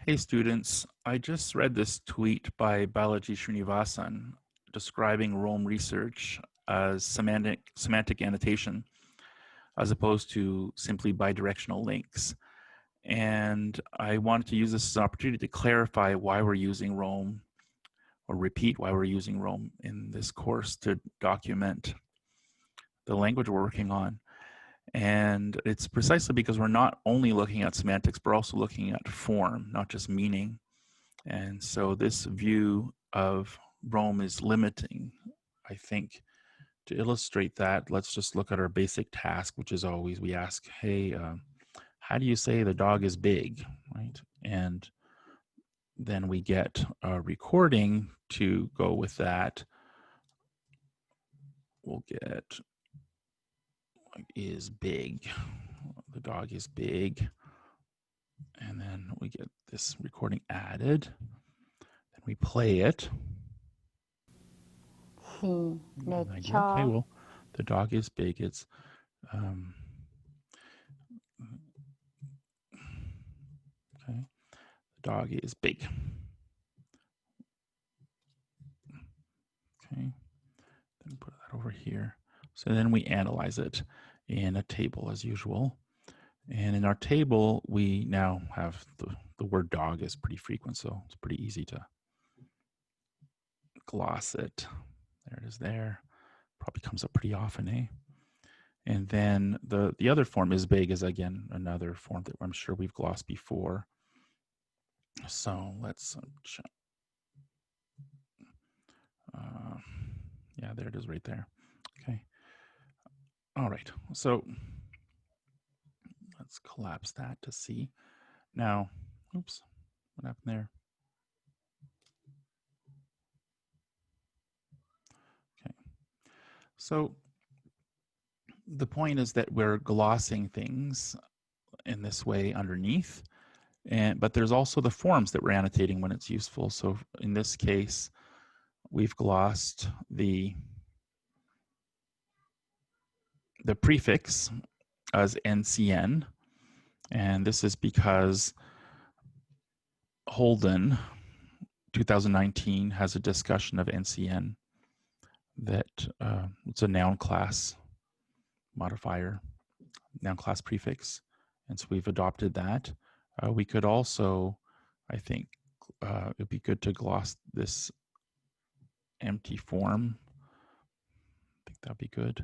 Hey students, I just read this tweet by Balaji Srinivasan describing Rome research as semantic annotation as opposed to simply bidirectional links. And I wanted to use this as an opportunity to clarify why we're using Rome, or repeat why we're using Rome in this course to document the language we're working on. And it's precisely because we're not only looking at semantics, but also looking at form, not just meaning. And so this view of Rome is limiting, I think. To illustrate that, let's just look at our basic task, which is always we ask, hey, how do you say the dog is big, right? And then we get a recording to go with that. We'll get is big. The dog is big. And then we get this recording added. Then we play it. An Idea. Okay, well, the dog is big. It's okay. The dog is big. Okay, then put that over here. So then we analyze it in a table as usual. And in our table, we now have the word dog is pretty frequent, so it's pretty easy to gloss it. There it is there. Probably comes up pretty often, eh? And then the other form is big is again another form that I'm sure we've glossed before. So let's check. Yeah, there it is right there. Okay. All right. So let's collapse that to see. Now, oops, what happened there? Okay. So the point is that we're glossing things in this way underneath, but there's also the forms that we're annotating when it's useful. So in this case, we've glossed the prefix as NCN, and this is because Holden 2019 has a discussion of NCN that it's a noun class modifier, noun class prefix, and so we've adopted that. We could also, I think, it'd be good to gloss this empty form. I think that'd be good.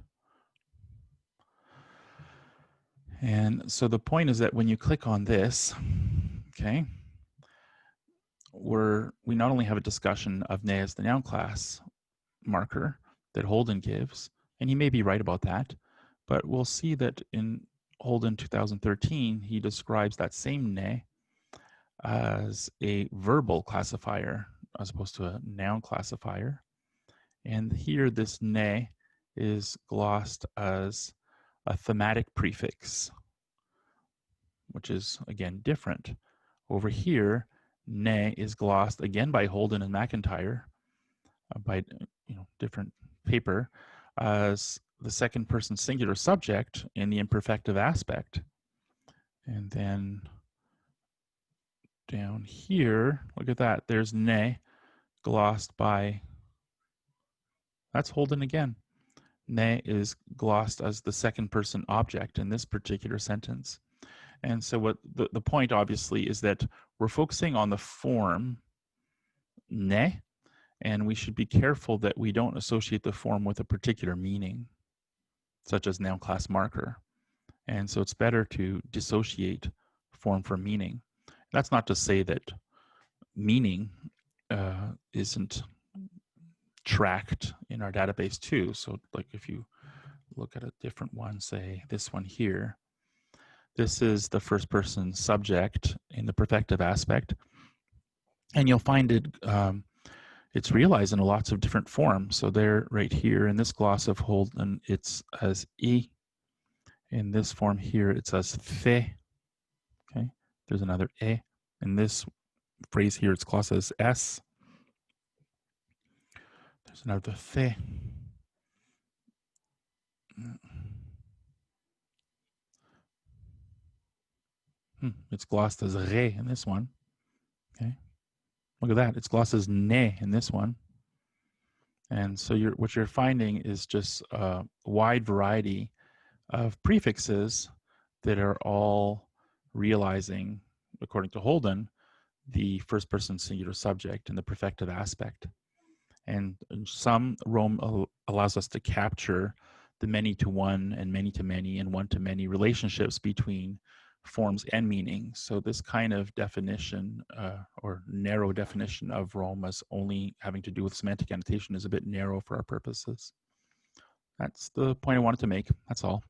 And so the point is that when you click on this, okay, we not only have a discussion of ne as the noun class marker that Holden gives, and he may be right about that, but we'll see that in Holden 2013, he describes that same ne as a verbal classifier as opposed to a noun classifier. And here this ne is glossed as a thematic prefix, which is again different. Over here, ne is glossed again by Holden and McIntyre by different paper as the second person singular subject in the imperfective aspect. And then down here, look at that, there's ne glossed by, that's Holden again. Ne is glossed as the second person object in this particular sentence. And so what the point obviously is that we're focusing on the form ne, and we should be careful that we don't associate the form with a particular meaning, such as noun class marker. And so it's better to dissociate form from meaning. That's not to say that meaning isn't tracked in our database too. So like if you look at a different one, say this one here, this is the first person subject in the perfective aspect. And you'll find it, it's realized in lots of different forms. So there, right here in this gloss of Holden, it's as E. In this form here, it's as fe. Okay, there's another E. In this phrase here, it's glossed as S. There's another fe. It's glossed as re in this one. Okay, look at that. It's glossed as ne in this one. And so what you're finding is just a wide variety of prefixes that are all realizing, according to Holden, the first person singular subject and the perfected aspect. And some Rome allows us to capture the many to one and many to many and one to many relationships between forms and meanings. So this kind of definition or narrow definition of Rome as only having to do with semantic annotation is a bit narrow for our purposes. That's the point I wanted to make. That's all.